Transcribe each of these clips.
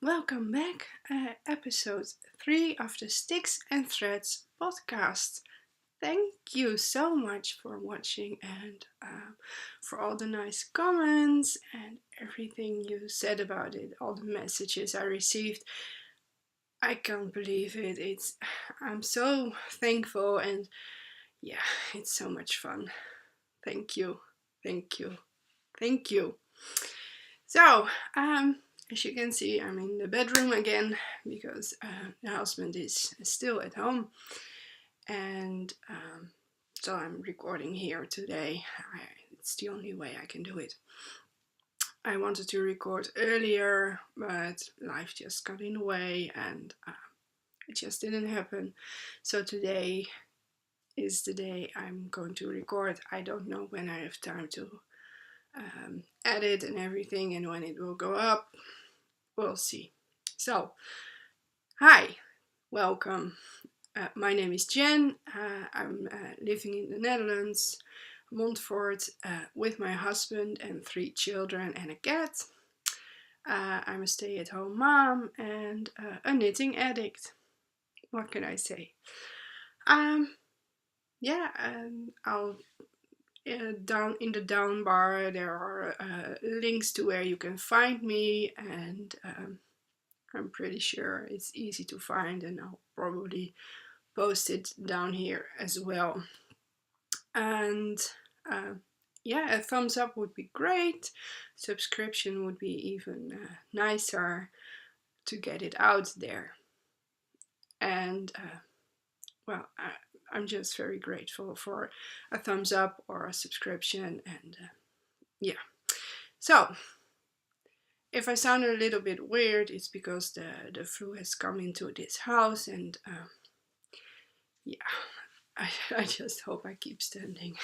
Welcome back. Episode 3 of the Sticks and Threads podcast. Thank you so much for watching and for all the nice comments and everything you said about it, all the messages I received. I can't believe it. I'm so thankful and yeah, it's so much fun. Thank you. So, as you can see, I'm in the bedroom again because the husband is still at home, and so I'm recording here today. It's the only way I can do it. I wanted to record earlier, but life just got in the way and it just didn't happen. So today is the day I'm going to record. I don't know when I have time to edit and everything and when it will go up. We'll see. So, hi, welcome. My name is Jen. I'm living in the Netherlands, Montfort, with my husband and 3 children and a cat. I'm a stay-at-home mom and a knitting addict. What can I say? I'll down in the down bar there are links to where you can find me, and I'm pretty sure it's easy to find, and I'll probably post it down here as well. And a thumbs up would be great. Subscription would be even nicer to get it out there. And I'm just very grateful for a thumbs up or a subscription, and So, if I sound a little bit weird, it's because the flu has come into this house, and I just hope I keep standing.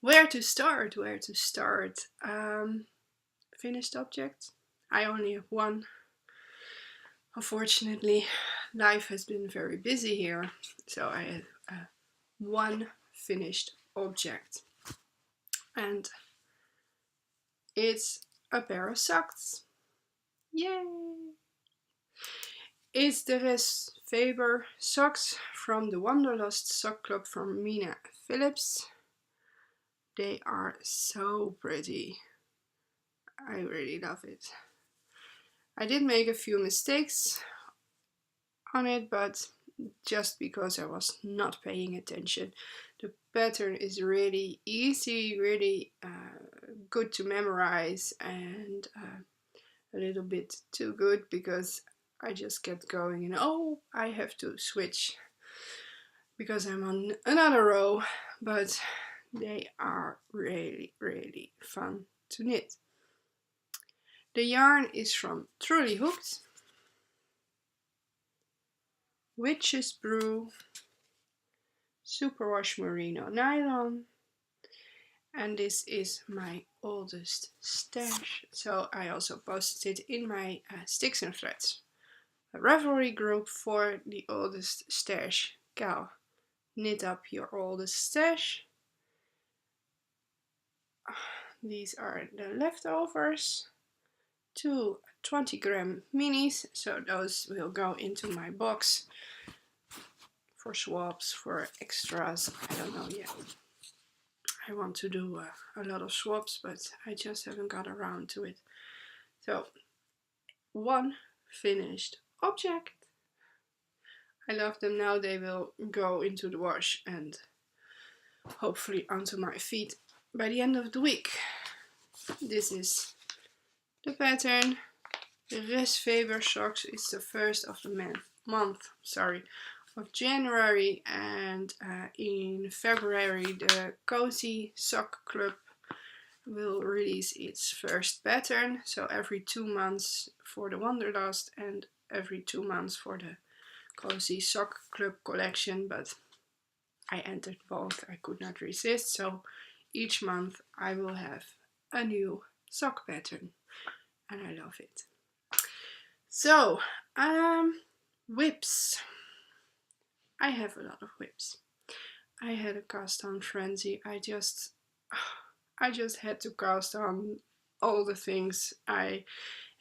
Where to start? Finished object? I only have one. Unfortunately, life has been very busy here, so I have one finished object, and it's a pair of socks. Yay! It's the Resfeber socks from the Wanderlust sock club from Mina Philipp. They are so pretty. I really love it. I did make a few mistakes on it, but just because I was not paying attention. The pattern is really easy, really good to memorize, and a little bit too good because I just kept going and I have to switch because I'm on another row, but they are really, really fun to knit. The yarn is from Truly Hooked, Witch's Brew, Superwash Merino Nylon, and this is my oldest stash. So I also posted it in my Sticks and Threads Ravelry group for the oldest stash. Gal, knit up your oldest stash. These are the leftovers. 2 20-gram minis, so those will go into my box for swaps, for extras. I don't know yet. I want to do a lot of swaps, but I just haven't got around to it. So, one finished object. I love them now. They will go into the wash and hopefully onto my feet by the end of the week. This is the pattern. The Resfeber socks is the first of the month of January, and in February the Cozy Sock Club will release its first pattern. So every 2 months for the Wanderlust and every 2 months for the Cozy Sock Club collection, but I entered both. I could not resist, so each month I will have a new sock pattern, and I love it. So, whips. I have a lot of whips. I had a cast on frenzy. I just had to cast on all the things I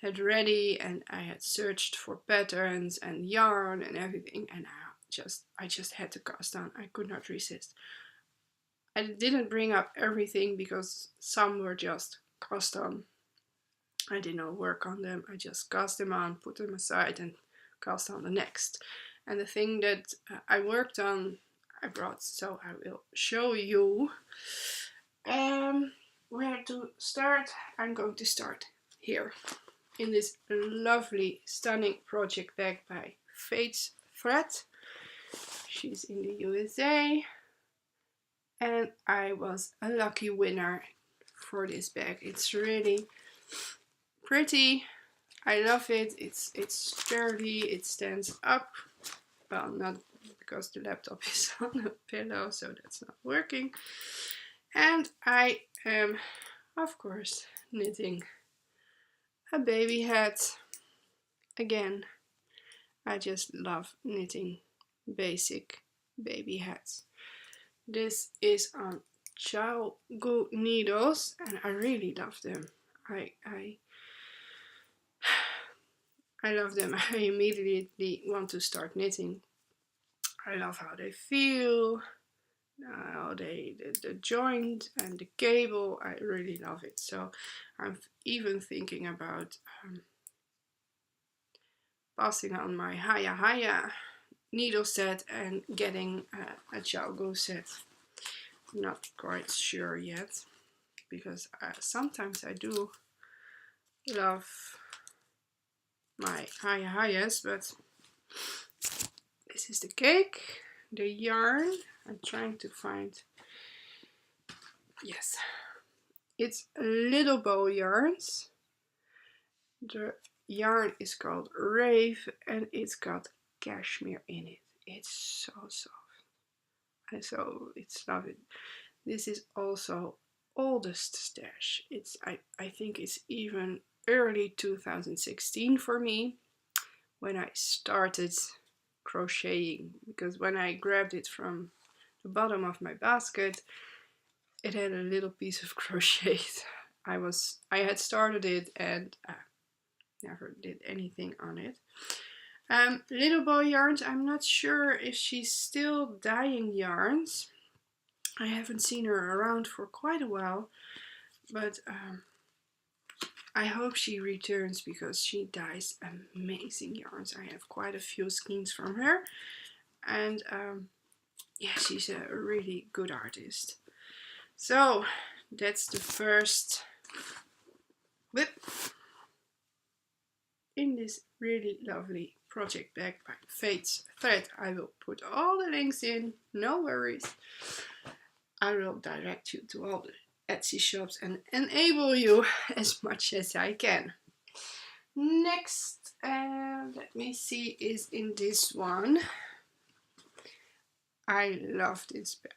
had ready, and I had searched for patterns and yarn and everything, and I just had to cast on. I could not resist. I didn't bring up everything because some were just cast on. I did not work on them. I just cast them on, put them aside, and cast on the next. And the thing that I worked on, I brought, so I will show you where to start. I'm going to start here in this lovely, stunning project bag by Fate's Thread. She's in the USA, and I was a lucky winner for this bag. It's really pretty. I love it. It's sturdy. It stands up. Well, not because the laptop is on a pillow, so that's not working. And I am, of course, knitting a baby hat. Again, I just love knitting basic baby hats. This is on shawl needles, and I really love them. I love them. I immediately want to start knitting. I love how they feel, the joint and the cable. I really love it. So I'm even thinking about passing on my Haya needle set and getting a Xiaogu set. Not quite sure yet, because sometimes I do love my Hayas, but this is the cake, the yarn. I'm trying to find, yes, it's little bow yarns. The yarn is called Rave, and it's got cashmere in it. It's so soft, and so it's lovely. This is also oldest stash. It's I think it's even early 2016 for me when I started crocheting, because when I grabbed it from the bottom of my basket, it had a little piece of crochet. I had started it and never did anything on it. Little bow yarns, I'm not sure if she's still dyeing yarns. I haven't seen her around for quite a while, but I hope she returns because she dyes amazing yarns. I have quite a few skeins from her, and yeah, she's a really good artist. So that's the first whip in this really lovely project bag by Fate's Thread. I will put all the links in, no worries. I will direct you to all the Etsy shops and enable you as much as I can. Next, let me see, is in this one. I love this bag.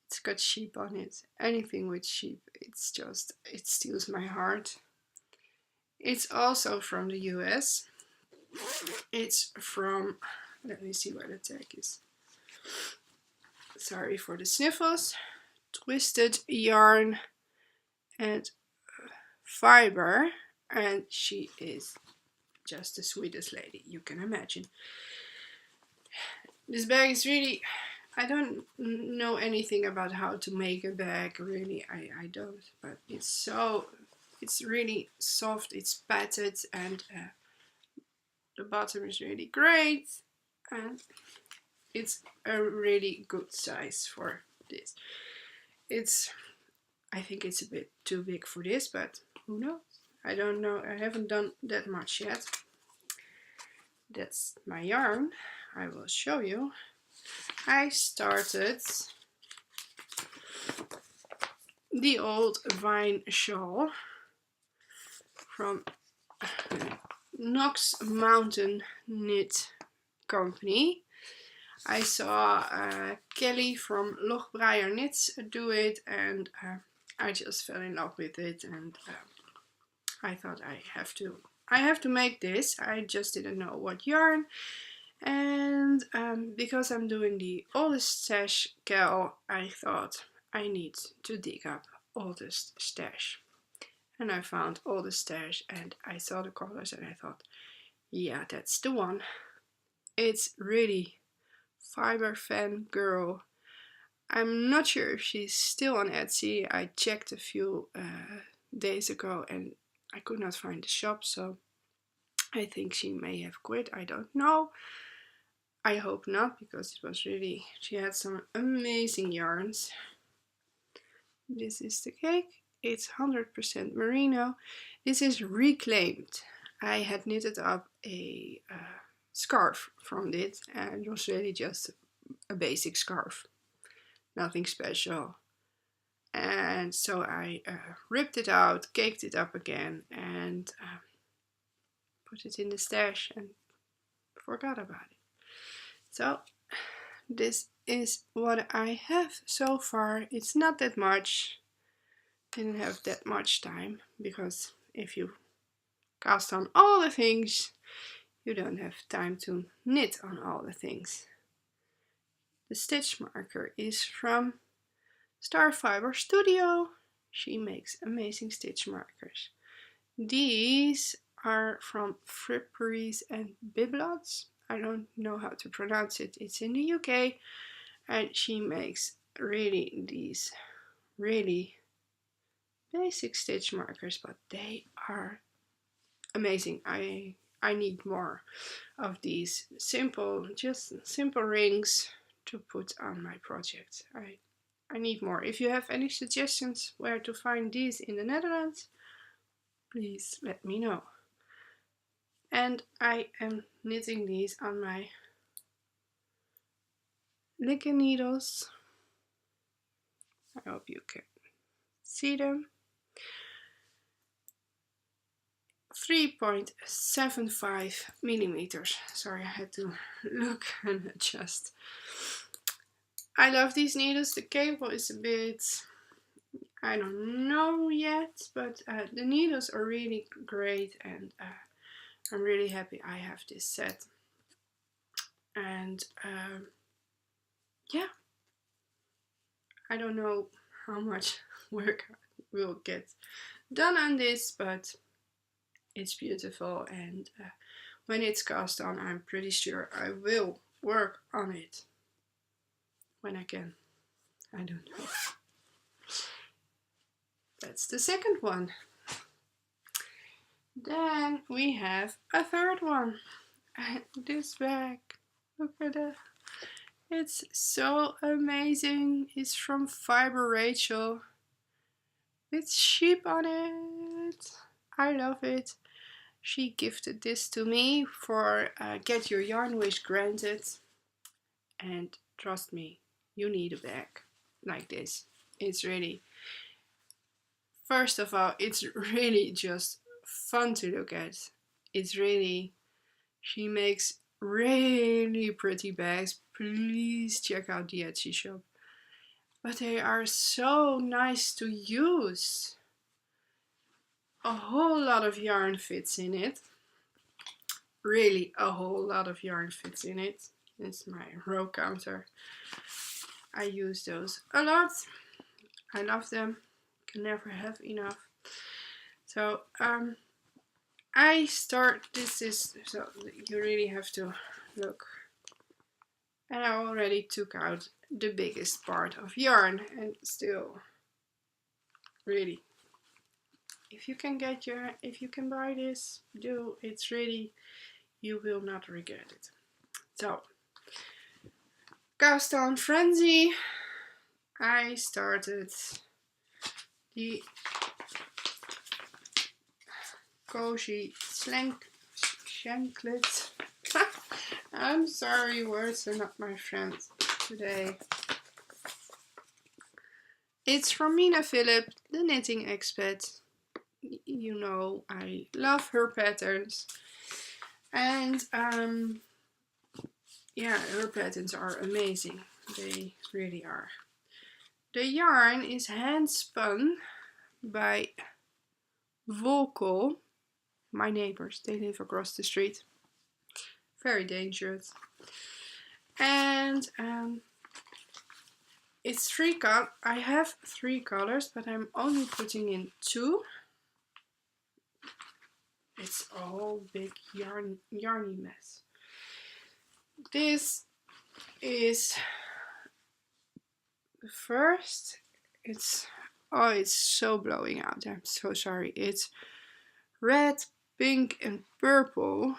It's got sheep on it. Anything with sheep, it's just, it steals my heart. It's also from the US. It's from, let me see where the tag is. Sorry for the sniffles. Twisted Yarn and Fiber, and she is just the sweetest lady you can imagine. This bag is really, I don't know anything about how to make a bag, really, I don't, but it's really soft, it's padded, and the bottom is really great, and it's a really good size for this. I think it's a bit too big for this, but who knows? I don't know, I haven't done that much yet. That's my yarn. I will show you. I started the old vine shawl from Knox Mountain Knit Company. I saw Kelly from Loch Briar Knits do it, and I just fell in love with it, and I thought I have to make this. I just didn't know what yarn, and because I'm doing the oldest stash gal, I thought I need to dig up oldest stash. And I found all the stash and I saw the colors and I thought, yeah, that's the one. It's really FiberFanGirl. I'm not sure if she's still on Etsy. I checked a few days ago and I could not find the shop, so I think she may have quit. I don't know. I hope not, because it was really, she had some amazing yarns. This is the cake. It's 100% merino. This is reclaimed. I had knitted up a scarf from it, and it was really just a basic scarf, nothing special. And so I ripped it out, caked it up again, and put it in the stash and forgot about it. So this is what I have so far. It's not that much. Didn't have that much time, because if you cast on all the things, you don't have time to knit on all the things. The stitch marker is from Star Fiber Studio. She makes amazing stitch markers. These are from Fripperies and Biblots. I don't know how to pronounce it. It's in the UK, and she makes really these really basic stitch markers, but they are amazing. I need more of these just simple rings to put on my project. I need more. If you have any suggestions where to find these in the Netherlands, please let me know. And I am knitting these on my Licken needles. I hope you can see them. 3.75 millimeters. Sorry, I had to look and adjust. I love these needles. The cable is a bit, I don't know yet, but the needles are really great, and I'm really happy I have this set. And yeah, I don't know how much work we'll get done on this, but it's beautiful, and when it's cast on, I'm pretty sure I will work on it when I can. I don't know. That's the second one. Then we have a third one. And this bag, look at that. It's so amazing. It's from Fiber Rachel with sheep on it. I love it. She gifted this to me for Get Your Yarn Wish Granted. And trust me, you need a bag like this. It's really, first of all, it's really just fun to look at. It's really, she makes really pretty bags. Please check out the Etsy shop. But they are so nice to use. A whole lot of yarn fits in it. Really, a whole lot of yarn fits in it. It's my row counter. I use those a lot. I love them. Can never have enough. So I start, this is, so you really have to look. And I already took out the biggest part of yarn, and still, really, if you can buy this, do. It's really, you will not regret it. So, cast on frenzy. I started the cozy Shanklet. I'm sorry, words are not my friend today. It's from Mina Philipp, the knitting expat. You know, I love her patterns. And yeah, her patterns are amazing. They really are. The yarn is hand spun by Volko. My neighbors, they live across the street. Very dangerous. And it's I have 3 colors, but I'm only putting in 2. it's a whole big yarny mess. This is the first. It's so blowing out. I'm so sorry. It's red, pink and purple.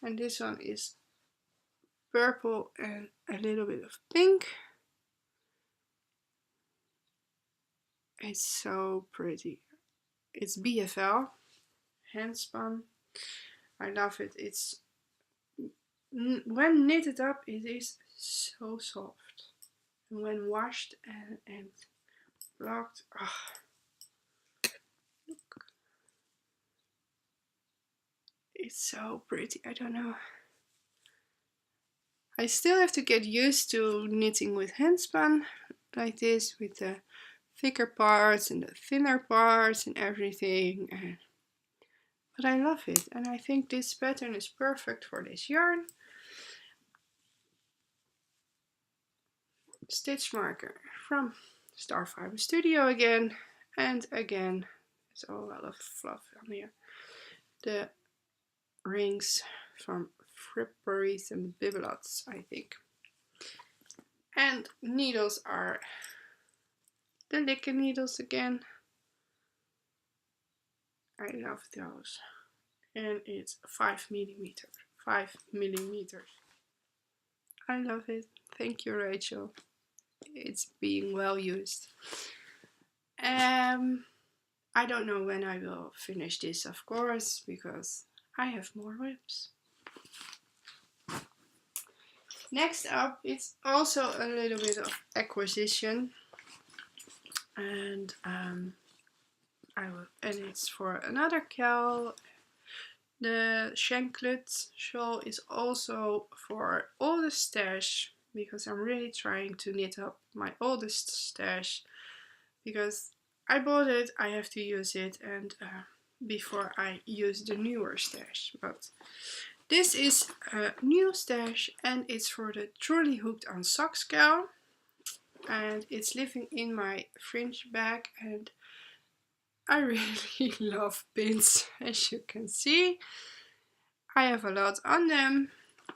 And this one is purple and a little bit of pink. It's so pretty. It's BFL, hand spun. I love it. It's when knitted up, it is so soft. And when washed and blocked, look. It's so pretty. I don't know. I still have to get used to knitting with hand spun like this, with the thicker parts and the thinner parts and everything. But I love it, and I think this pattern is perfect for this yarn. Stitch marker from Star Fiber Studio again, and again, there's a lot of fluff on here. The rings from Fripperies and Bibelots, I think. And needles are the Licken needles again. I love those. And it's 5 millimeters. 5 millimeters. I love it. Thank you, Rachel. It's being well used. I don't know when I will finish this, of course, because I have more whips. Next up, it's also a little bit of acquisition, and it's for another cowl. The Shanklet shawl is also for oldest stash, because I'm really trying to knit up my oldest stash, because I bought it, I have to use it, and before I use the newer stash. But this is a new stash, and it's for the Truly Hooked on Socks cowl, and it's living in my fringe bag, and I really love pins, as you can see. I have a lot on them.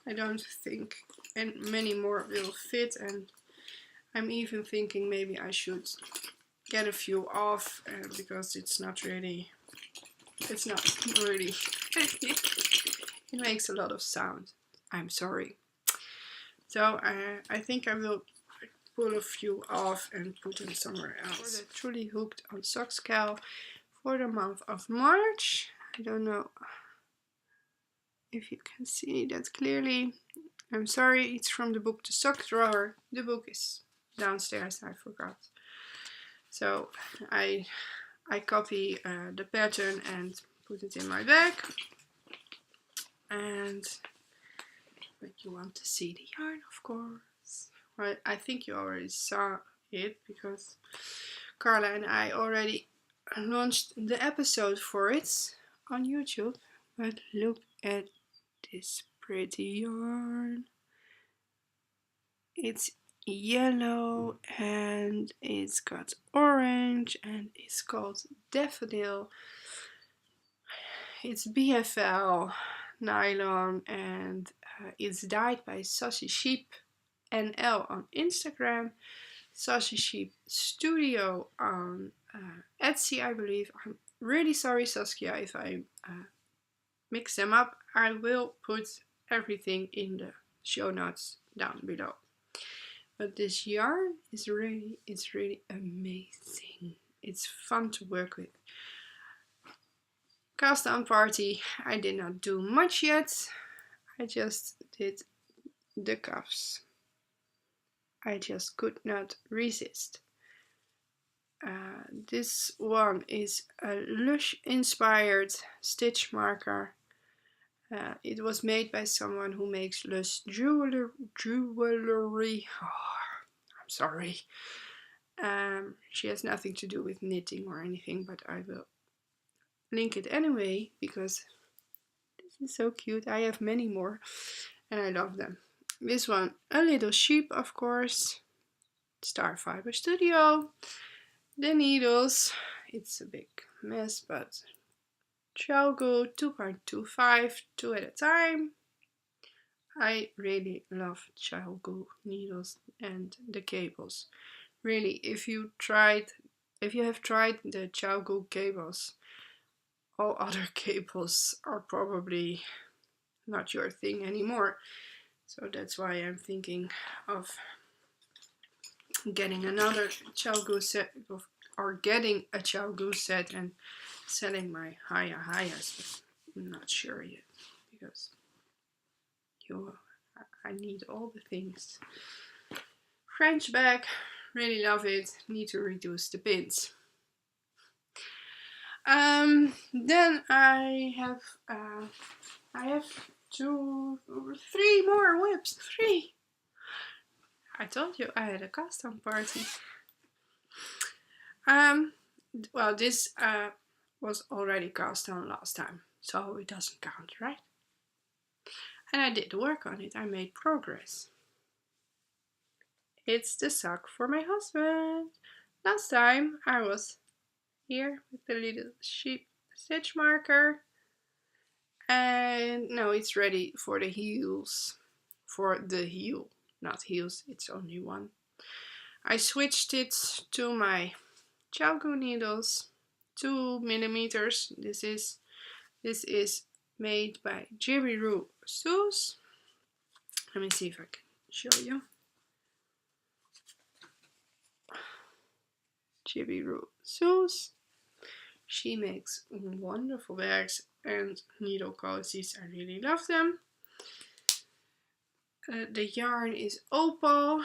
I don't think many more will fit, and I'm even thinking maybe I should get a few off, because it's not really it makes a lot of sound. I'm sorry. So I think I will pull a few off and put them somewhere else. For the Truly Hooked on Socks cowl for the month of March. I don't know if you can see that clearly. I'm sorry, it's from the book The Sock Drawer. The book is downstairs, I forgot. So I copy the pattern and put it in my bag. But you want to see the yarn, of course. Well, I think you already saw it, because Carla and I already launched the episode for it on YouTube. But look at this pretty yarn. It's yellow and it's got orange and it's called Daffodil. It's BFL nylon, and it's dyed by Sassy Sheep NL on Instagram, Sassy Sheep Studio on Etsy, I believe. I'm really sorry, Saskia, if I mix them up. I will put everything in the show notes down below. But this yarn is really amazing. It's fun to work with. Cast on party, I did not do much yet. I just did the cuffs. I just could not resist. This one is a Lush inspired stitch marker. It was made by someone who makes Lush jewelry. Oh, I'm sorry. She has nothing to do with knitting or anything, but I will link it anyway, because this is so cute. I have many more and I love them. This one, a little sheep, of course. Star Fiber Studio. The needles, it's a big mess, but Chalgo 2.25, 2 at a time. I really love Chalgo needles and the cables. Really, if you have tried the Chalgo cables, all other cables are probably not your thing anymore. So that's why I'm thinking of getting another Chalgo set, or getting a Chalgo set and selling my Hayas, but I'm not sure yet because I need all the things. French bag, really love it. Need to reduce the pins. Then I have 3 more whips. 3. I told you I had a custom party. Well, this was already cast on last time, so it doesn't count, right? And I did work on it. I made progress. It's the sock for my husband. Last time I was here with the little sheep stitch marker, and now it's ready for the heels. For the heel, not heels, it's only one. I switched it to my Chalgo needles, 2 millimeters. This is made by Jibiroo Sews. Let me see if I can show you. Jibiroo Sews. She makes wonderful bags and needle cozies. I really love them. The yarn is opal.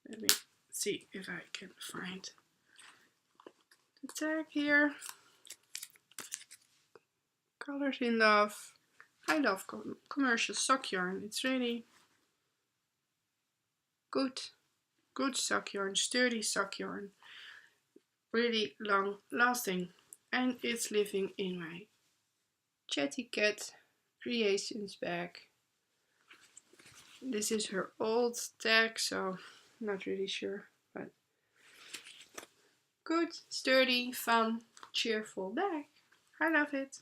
Let me see if I can find the tag here. Colors in Love. I love commercial sock yarn. It's really good sock yarn, sturdy sock yarn. Really long lasting. And it's living in my Chatty Cat Creations bag. This is her old tag, so I'm not really sure, but good, sturdy, fun, cheerful bag. I love it.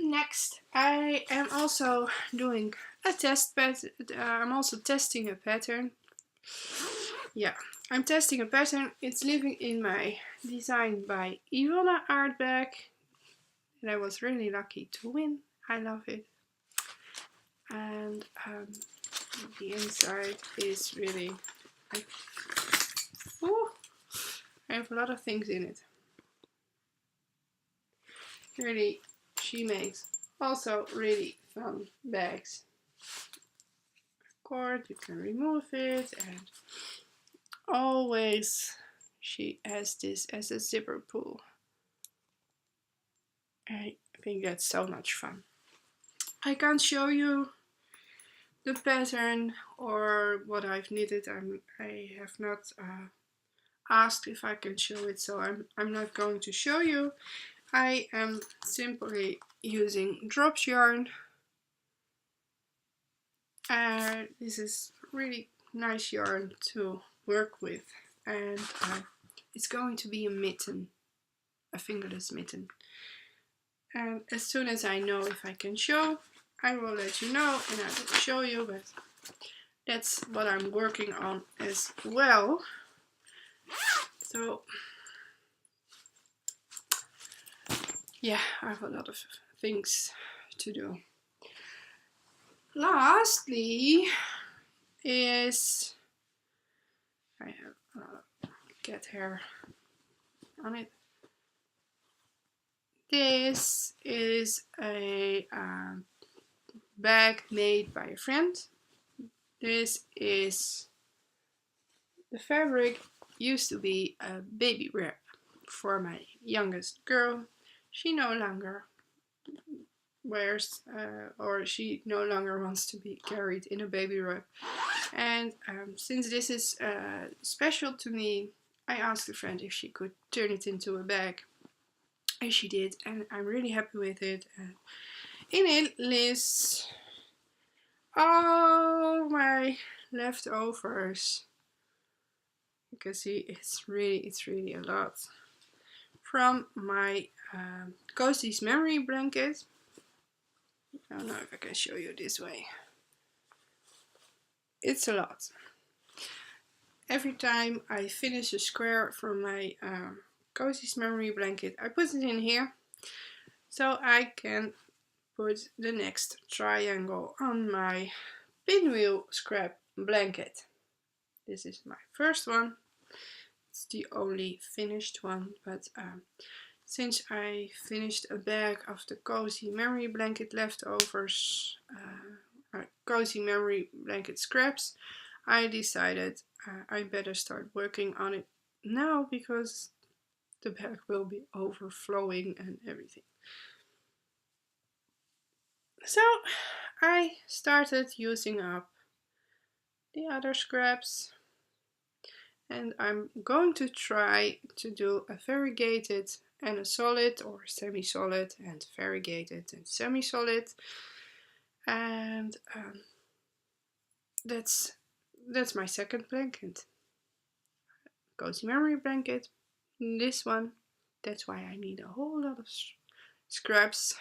Next, I am also doing a test pattern. I'm also testing a pattern. Yeah, I'm testing a pattern. It's living in my Designed by Ivona art bag, and I was really lucky to win. I love it. And the inside is really, I have a lot of things in it. Really, she makes also really fun bags. Cord, you can remove it, and always she has this as a zipper pull. I think that's so much fun. I can't show you the pattern or what I've knitted. I have not asked if I can show it, so I'm not going to show you. I am simply using drops yarn. This is really nice yarn to work with, and it's going to be a mitten, a fingerless mitten. And as soon as I know if I can show, I will let you know and I will show you, but that's what I'm working on as well. So yeah, I have a lot of things to do. Lastly is, I have cat hair on it. This is a bag made by a friend. This is, the fabric used to be a baby wrap for my youngest girl. She no longer wears or she no longer wants to be carried in a baby wrap, and since this is special to me, I asked a friend if she could turn it into a bag, and she did, and I'm really happy with it. In it lists all my leftovers. You can see it's really a lot. from my Cozy's memory blanket. I don't know if I can show you this way. It's a lot. Every time I finish a square from my Cozy's memory blanket, I put it in here so I can put the next triangle on my pinwheel scrap blanket. This is my first one. It's the only finished one, but since I finished a bag of the Cozy memory blanket leftovers, Cozy memory blanket scraps, I decided I better start working on it now because the bag will be overflowing and everything. So I started using up the other scraps, and I'm going to try to do a variegated and a solid, or semi-solid and variegated and semi-solid, and that's my second blanket. Cozy memory blanket. This one, that's why I need a whole lot of scraps,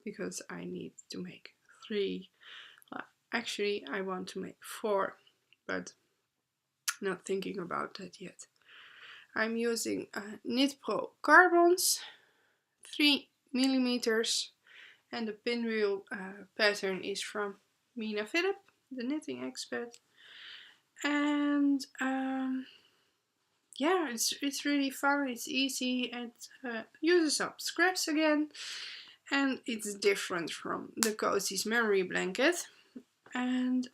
because I need to make 3. Actually, I want to make 4, but not thinking about that yet. I'm using Knit Pro carbons, 3 millimeters, and the pinwheel pattern is from Mina Philipp, the knitting Expat. And yeah, it's really fun, it's easy, and uses up scraps again, and it's different from the Cozy's memory blanket. And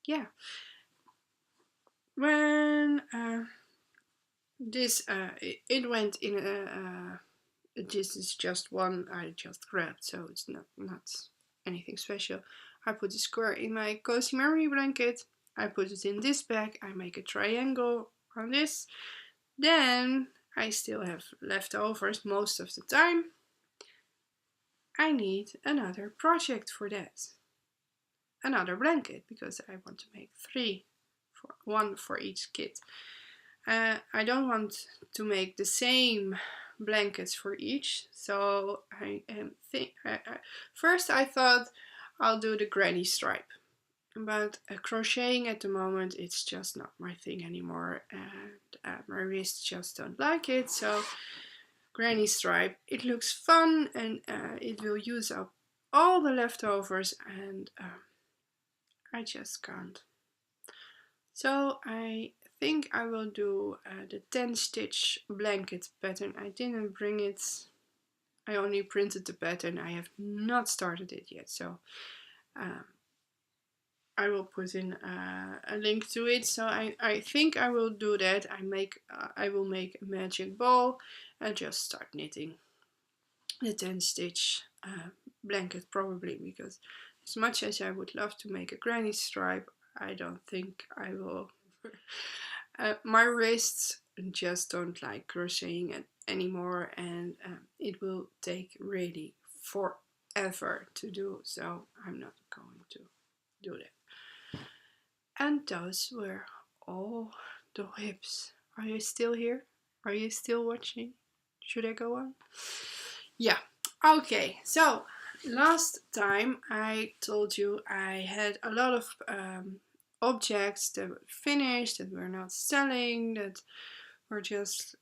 yeah, when this it went in this is just one I just grabbed, so it's not anything special. I put the square in my Cozy memory blanket, I put it in this bag, I make a triangle on this, then I still have leftovers most of the time. I need another project for that, another blanket, because I want to make 3, one for each kit. I don't want to make the same blankets for each, so I am first I thought I'll do the granny stripe, but crocheting at the moment it's just not my thing anymore, and my wrists just don't like it. So granny stripe, it looks fun, and it will use up all the leftovers, and I just can't. So I think I will do the 10 stitch blanket pattern. I didn't bring it, I only printed the pattern, I have not started it yet, so I will put in a link to it. So I think I will do that. I will make a magic ball and just start knitting the 10 stitch blanket, probably, because as much as I would love to make a granny stripe, I don't think I will. My wrists just don't like crocheting anymore, and it will take really forever to do, so I'm not going to do that. And those were all the whips. Are you still here? Are you still watching? Should I go on? Yeah. Okay, so last time I told you I had a lot of objects that were finished, that were not selling, that were just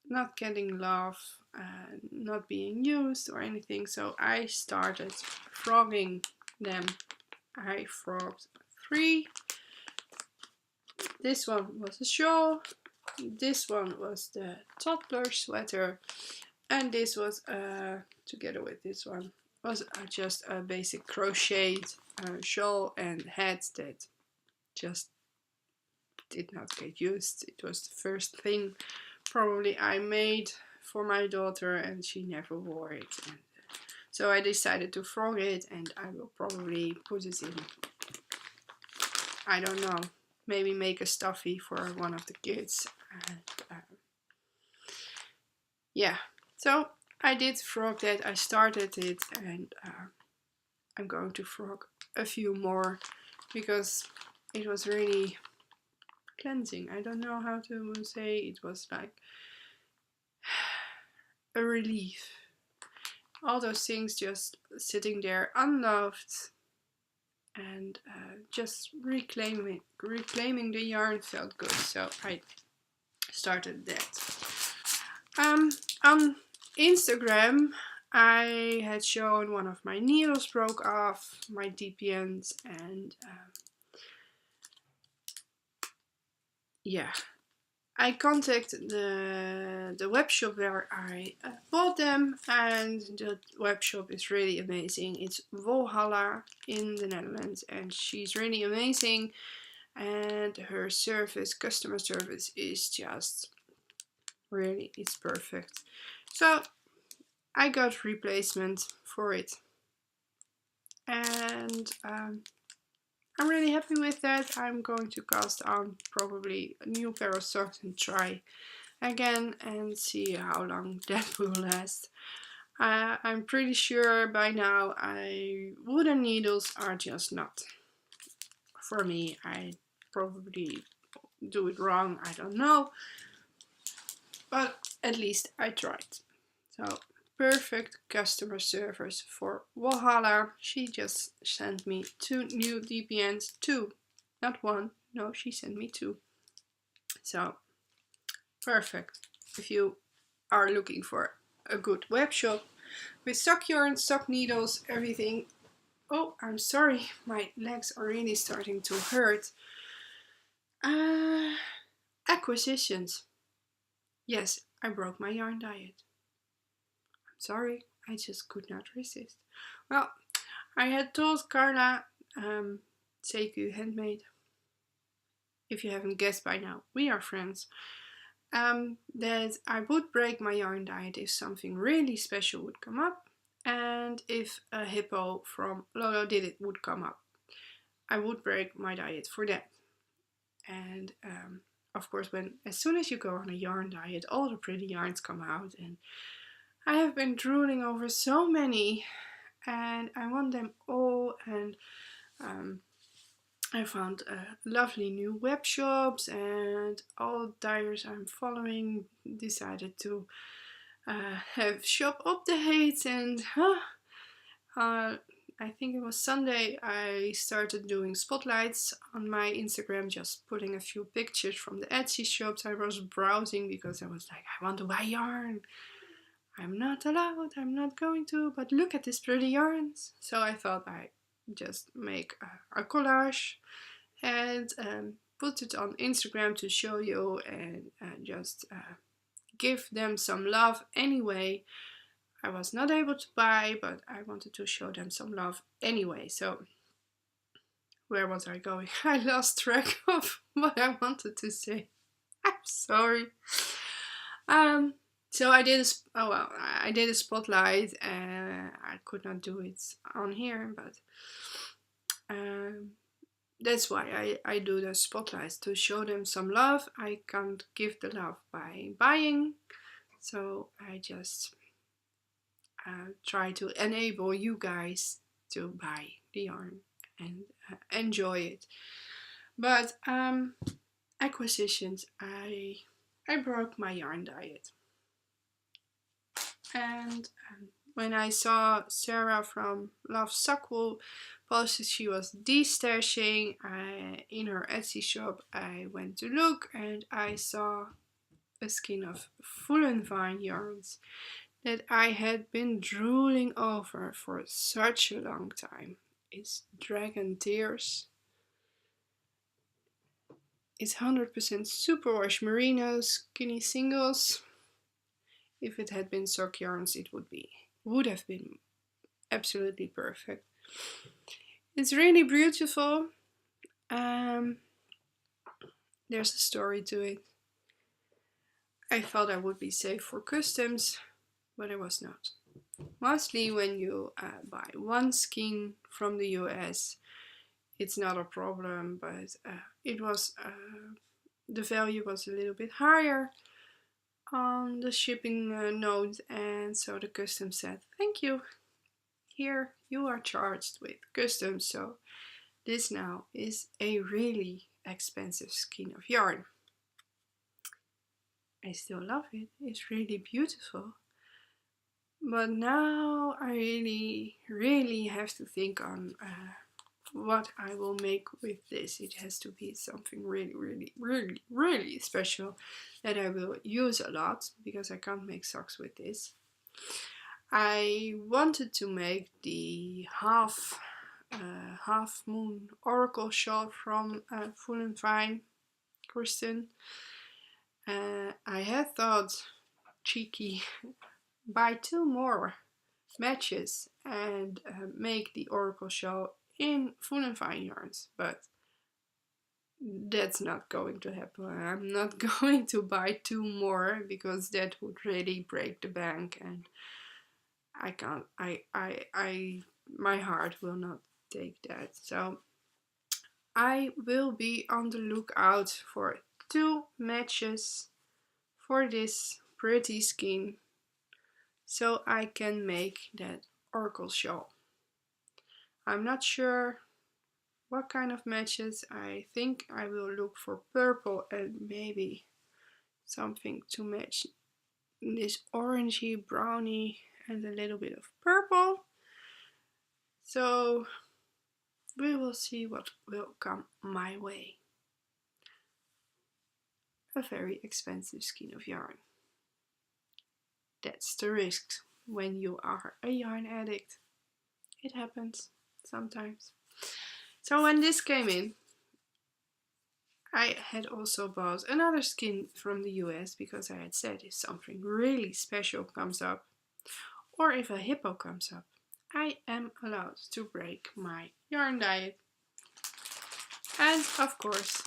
not getting love, not being used or anything. So I started frogging them. I frogged 3. This one was a shawl, this one was the toddler sweater, and this was, together with this one, was just a basic crocheted shawl and hat that just did not get used. It was the first thing probably I made for my daughter, and she never wore it. And so I decided to frog it, and I will probably put it in, I don't know, maybe make a stuffy for one of the kids. Yeah, so I did frog that, I started it, and I'm going to frog a few more because it was really cleansing. I don't know how to say, it was like a relief. All those things just sitting there unloved, and just reclaiming the yarn felt good, so I started that. On Instagram I had shown one of my needles broke off, my DPNs, and yeah, I contacted the web shop where I bought them, and the web shop is really amazing. It's Walhalla in the Netherlands, and she's really amazing, and her service, customer service, is just really, it's perfect. So I got replacement for it, and I'm really happy with that. I'm going to cast on probably a new pair of socks and try again and see how long that will last. I'm pretty sure by now wooden needles are just not for me. I probably do it wrong, I don't know, but at least I tried. So perfect customer service for Walhalla. She just sent me 2 new DPNs, 2, not 1, no, she sent me 2. So perfect if you are looking for a good web shop with sock yarn, sock needles, everything. Oh, I'm sorry, my legs are really starting to hurt. Acquisitions. Yes, I broke my yarn diet. I'm sorry, I just could not resist. Well, I had told Carla, CQ Handmade, if you haven't guessed by now, we are friends, that I would break my yarn diet if something really special would come up, and if a hippo from Lolo Did It would come up. I would break my diet for that. And of course, as soon as you go on a yarn diet, all the pretty yarns come out, and I have been drooling over so many, and I want them all, and I found lovely new web shops, and all dyers I'm following decided to have shop updates, and I think it was Sunday I started doing spotlights on my Instagram, just putting a few pictures from the Etsy shops I was browsing, because I was like, I want to buy yarn. I'm not allowed, I'm not going to, but look at these pretty yarns. So I thought I just make a collage and put it on Instagram to show you, and just give them some love anyway. I was not able to buy, but I wanted to show them some love anyway. So where was I going? I lost track of what I wanted to say. I'm sorry. So I did a spotlight, and I could not do it on here, but that's why I do the spotlights, to show them some love. I can't give the love by buying, so I just try to enable you guys to buy the yarn and enjoy it. But acquisitions, I broke my yarn diet, and when I saw Sarah from Love Sockwool posted she was destashing in her Etsy shop, I went to look, and I saw a skein of Fullenvine yarns that I had been drooling over for such a long time. It's Dragon Tears. It's 100% superwash merino skinny singles. If it had been sock yarns, it would have been absolutely perfect. It's really beautiful. There's a story to it. I thought I would be safe for customs, but I was not. Mostly when you buy one skein from the US, it's not a problem, but it was the value was a little bit higher on the shipping note, and so the customs said, thank you, here you are charged with customs, so this now is a really expensive skein of yarn. I still love it, it's really beautiful, But now I really have to think on what I will make with this. It has to be something really special that I will use a lot, because I can't make socks with this. I wanted to make the half moon oracle shawl from Full and Fine Kristen. I had thought, cheeky, buy 2 more matches and make the oracle shawl in Full and Fine yarns, but that's not going to happen. I'm not going to buy 2 more, because that would really break the bank, and I can't, my heart will not take that. So I will be on the lookout for 2 matches for this pretty skein, so I can make that oracle shawl. I'm not sure what kind of matches. I think I will look for purple and maybe something to match this orangey, browny and a little bit of purple. So we will see what will come my way. A very expensive skein of yarn. That's the risk when you are a yarn addict. It happens sometimes. So when this came in, I had also bought another skein from the US, because I had said if something really special comes up, or if a hippo comes up, I am allowed to break my yarn diet. And of course,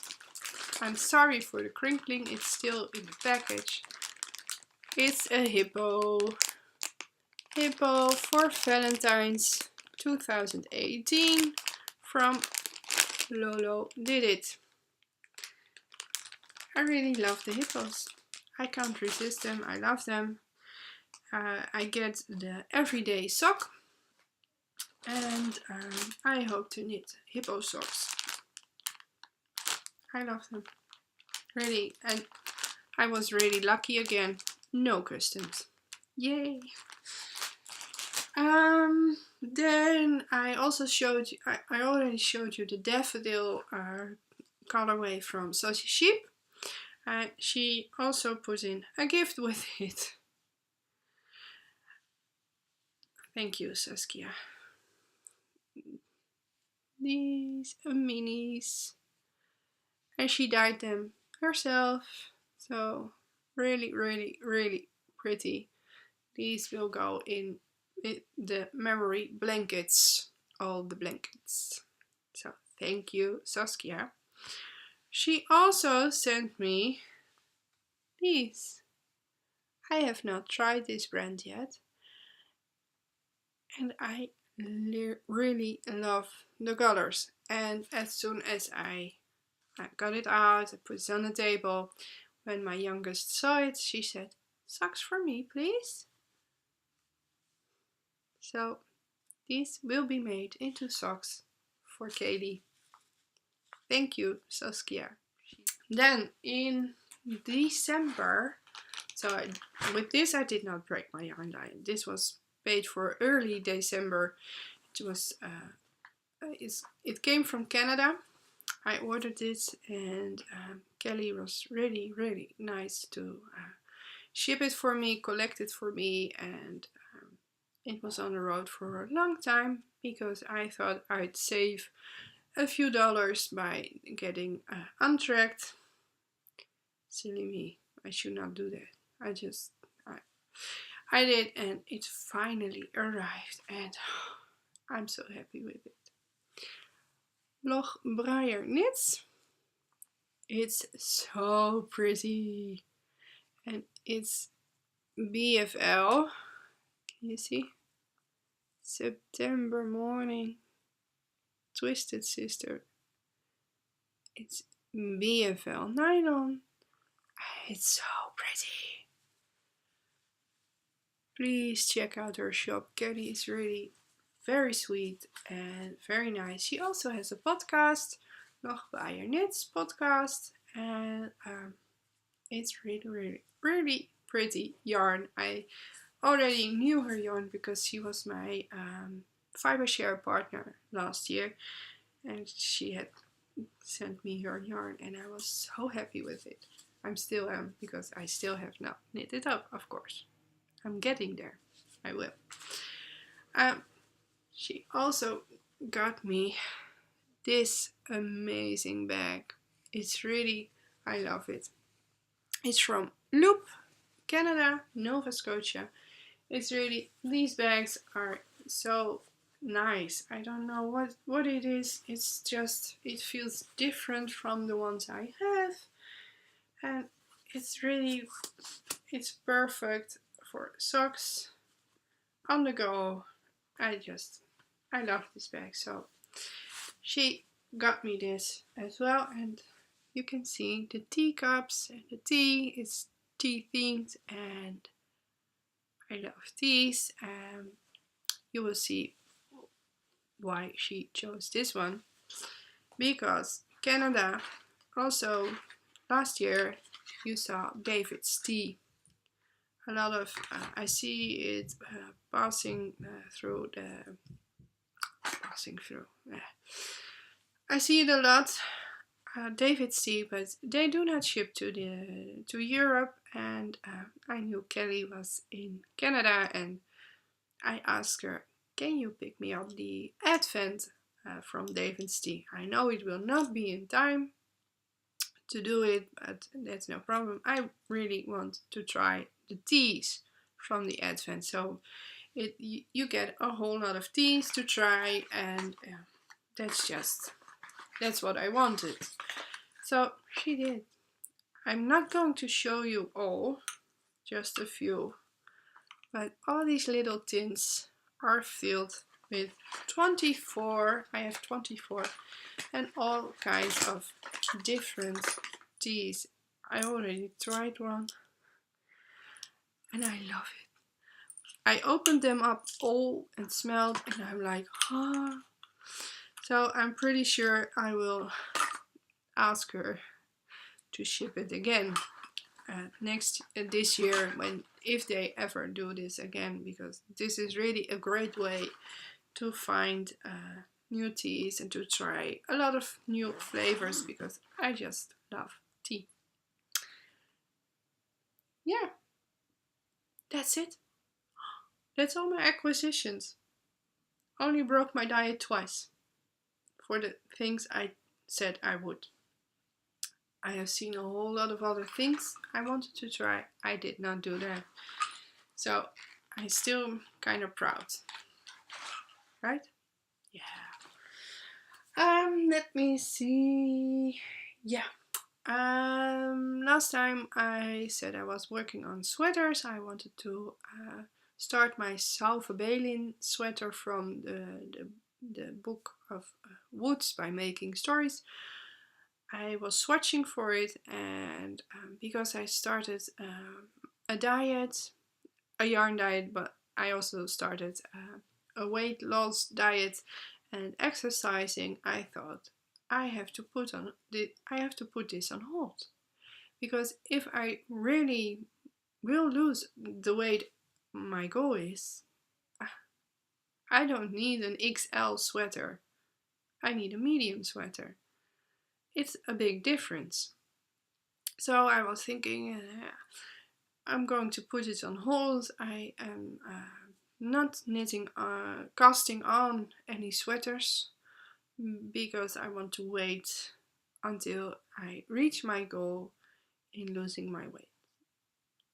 I'm sorry for the crinkling, it's still in the package. It's a hippo. Hippo for Valentine's 2018 from Lolo Did It. I really love the hippos. I can't resist them, I love them. I get the everyday sock, and I hope to knit hippo socks. I love them, really, and I was really lucky again. No customs, yay! Then I also showed you, I already showed you the daffodil colorway from Saucy Sheep. She also put in a gift with it. Thank you, Saskia. These minis. And she dyed them herself. So really pretty. These will go in the memory blankets. All the blankets. So thank you, Saskia. She also sent me these. I have not tried this brand yet. And I really love the colors. And as soon as I got it out, I put it on the table. When my youngest saw it, she said, "Socks for me, please." So these will be made into socks for Katie. Thank you, Saskia. Then in December, so with this I did not break my yarn diet. This was paid for early December. It was it came from Canada. I ordered it, and Kelly was really nice to ship it for me, collect it for me, and it was on the road for a long time, because I thought I'd save a few dollars by getting untracked. Silly me, I should not do that. I did, and it finally arrived, and I'm so happy with it. Loch Briar knits. It's so pretty, and it's BFL. Can you see? September morning. Twisted Sister. It's BFL nylon. It's so pretty. Please check out her shop. Kelly is really very sweet and very nice. She also has a podcast, Loch Briar Knits podcast, and it's really pretty yarn. I already knew her yarn because she was my fiber share partner last year, and she had sent me her yarn, and I was so happy with it. I still am, because I still have not knit it up, of course. I'm getting there. I will. She also got me this amazing bag. It's really, I love it. It's from Loop, Canada, Nova Scotia. It's really, these bags are so nice. I don't know what it is. It's just, it feels different from the ones I have. And it's really, it's perfect for socks, on the go. I love this bag. So she got me this as well, and you can see the teacups and the tea. It's tea themed, and I love these. You will see why she chose this one, because Canada also last year you saw David's tea. A lot of I see it passing through. I see it a lot. David's tea, but they do not ship to Europe. And I knew Kelly was in Canada, and I asked her, "Can you pick me up the Advent from David's tea? I know it will not be in time to do it, but that's no problem. I really want to try the teas from the Advent." So you get a whole lot of teas to try, and that's what I wanted. So she did. I'm not going to show you all, just a few, but all these little tins are filled with 24. I have 24, and all kinds of different teas. I already tried one, and I love it. I opened them up all and smelled, and I'm like, ah. So I'm pretty sure I will ask her to ship it again this year, if they ever do this again, because this is really a great way to find new teas and to try a lot of new flavors, because I just love tea. Yeah, that's it. That's all my acquisitions. Only broke my diet twice for the things I said I would. I have seen a whole lot of other things I wanted to try. I did not do that. So I'm still kind of proud. Right? Yeah. Let me see. Yeah. Last time I said I was working on sweaters. I wanted to start my Salve sweater from the book of Woods by Making Stories. I was swatching for it, and because I started a diet, a yarn diet, but I also started a weight loss diet and exercising, I thought I have to put this on hold, because if I really will lose the weight my goal is, I don't need an XL sweater. I need a medium sweater. It's a big difference. So I was thinking, I'm going to put it on hold. I am not casting on any sweaters, because I want to wait until I reach my goal in losing my weight.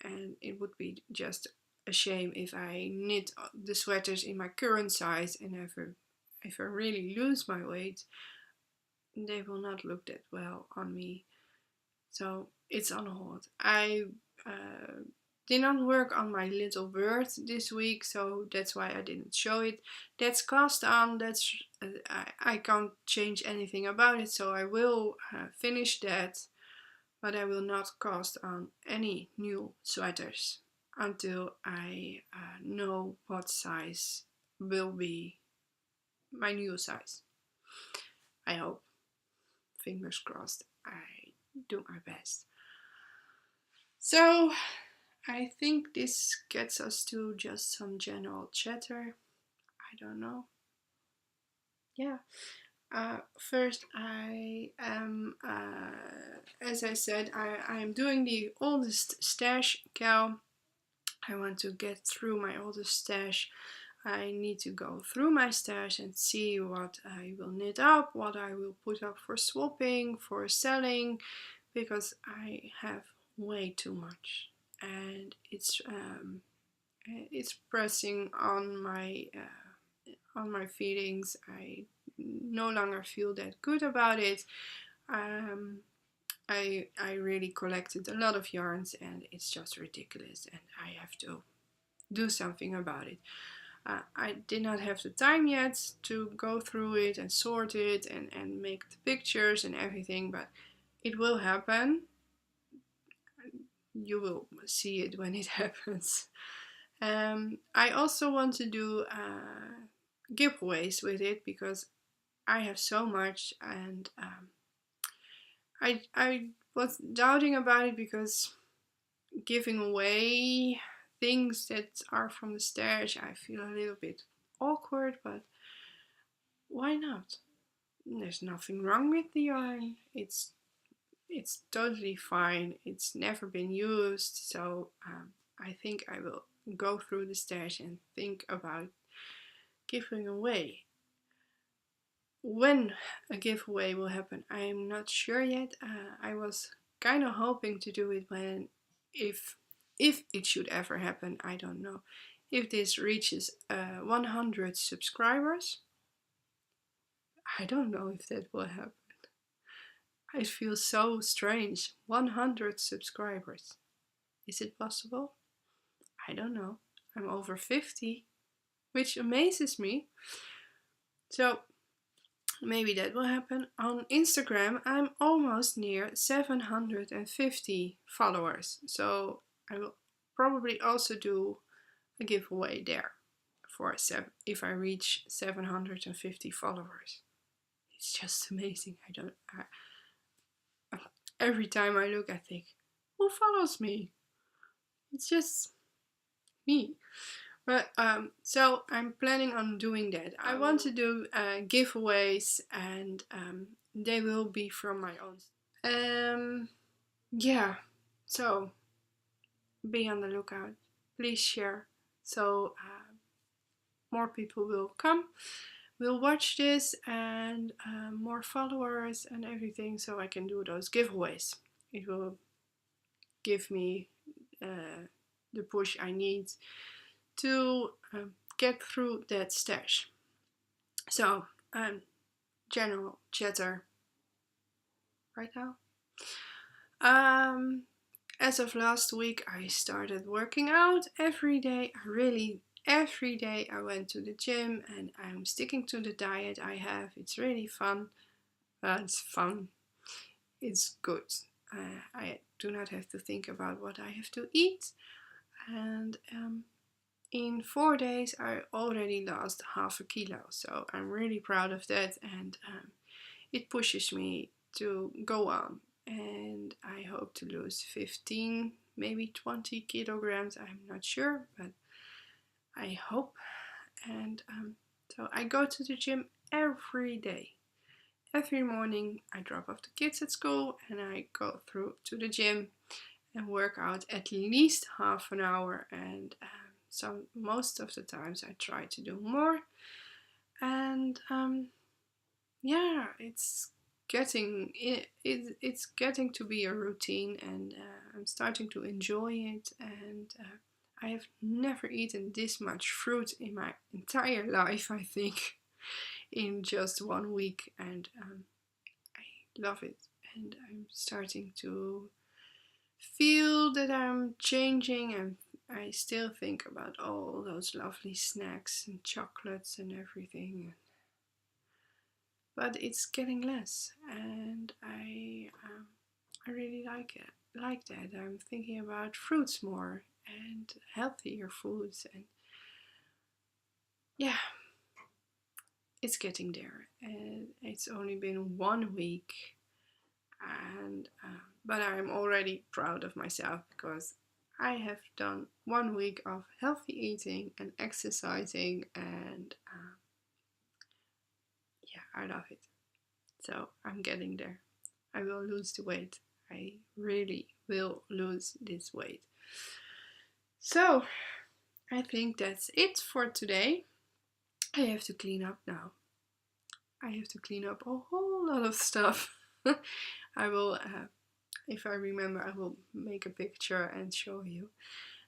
And it would be just a shame if I knit the sweaters in my current size, and if I really lose my weight, they will not look that well on me. So it's on hold. I did not work on my little bird this week, so that's why I didn't show it. That's cast on. I can't change anything about it, so I will finish that, but I will not cast on any new sweaters until I know what size will be my new size. I hope. Fingers crossed. I do my best. So I think this gets us to just some general chatter. I don't know. Yeah. First, I am, as I said, I am doing the oldest stash cal. I want to get through my oldest stash. I need to go through my stash and see what I will knit up, what I will put up for swapping, for selling, because I have way too much, and it's pressing on my feelings. I no longer feel that good about it. I really collected a lot of yarns, and it's just ridiculous, and I have to do something about it. I did not have the time yet to go through it and sort it and make the pictures and everything, but it will happen. You will see it when it happens. I also want to do giveaways with it because I have so much, and I was doubting about it because giving away things that are from the stash, I feel a little bit awkward, but why not? There's nothing wrong with the yarn. It's totally fine. It's never been used, so I think I will go through the stash and think about giving away. When a giveaway will happen, I am not sure yet. I was kind of hoping to do it when, if it should ever happen, I don't know. If this reaches 100 subscribers, I don't know if that will happen. It feels so strange. 100 subscribers. Is it possible? I don't know. I'm over 50, which amazes me. So maybe that will happen. On Instagram, I'm almost near 750 followers. So I will probably also do a giveaway there for if I reach 750 followers. It's just amazing. Every time I look, I think, who follows me? It's just me. But so I'm planning on doing that. I want to do giveaways, and they will be from my own. Yeah. So be on the lookout. Please share, so more people will come, will watch this, and more followers and everything, so I can do those giveaways. It will give me the push I need to get through that stash. So, general chatter right now. As of last week, I started working out every day. Every day I went to the gym, and I'm sticking to the diet I have. It's really fun. It's fun. It's good. I do not have to think about what I have to eat. And in 4 days, I already lost half a kilo. So I'm really proud of that. And it pushes me to go on. And I hope to lose 15, maybe 20 kilograms. I'm not sure, but I hope. And so I go to the gym every day. Every morning I drop off the kids at school and I go through to the gym and work out at least half an hour, and most of the times I try to do more. And yeah, it's getting to be a routine, and I'm starting to enjoy it. And I have never eaten this much fruit in my entire life, I think, in just 1 week, and I love it. And I'm starting to feel that I'm changing, and I still think about all those lovely snacks and chocolates and everything. But it's getting less, and I really like that. I'm thinking about fruits more and healthier foods, and yeah, it's getting there. And it's only been 1 week, and but I'm already proud of myself because I have done 1 week of healthy eating and exercising, and yeah, I love it. So I'm getting there. I will lose the weight. I really will lose this weight. So I think that's it for today. I have to clean up now. I have to clean up a whole lot of stuff. I will, if I remember, I will make a picture and show you.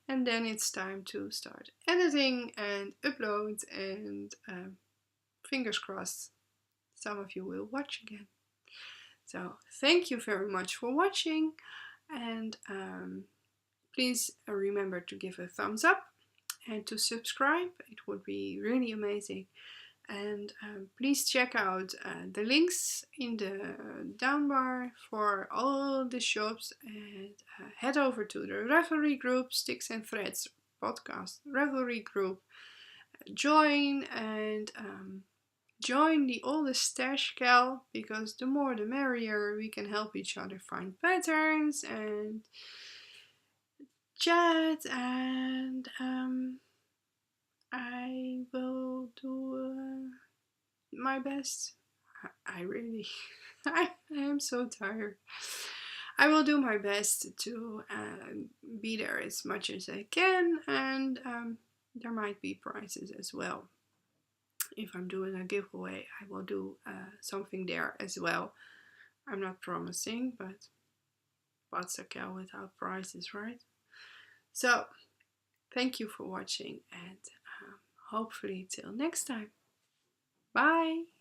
And then it's time to start editing and upload, and fingers crossed some of you will watch again. So thank you very much for watching, and please remember to give a thumbs up and to subscribe. It would be really amazing. And please check out the links in the down bar for all the shops, and head over to the Ravelry group, Sticks and Threads podcast Ravelry group. Join and join the oldest stash gal, because the more the merrier. We can help each other find patterns and chat, and I will do my best. I really, I am so tired. I will do my best to be there as much as I can, and there might be prizes as well. If I'm doing a giveaway, I will do something there as well. I'm not promising, but what's a cow without prizes, right? So, thank you for watching, and hopefully till next time. Bye!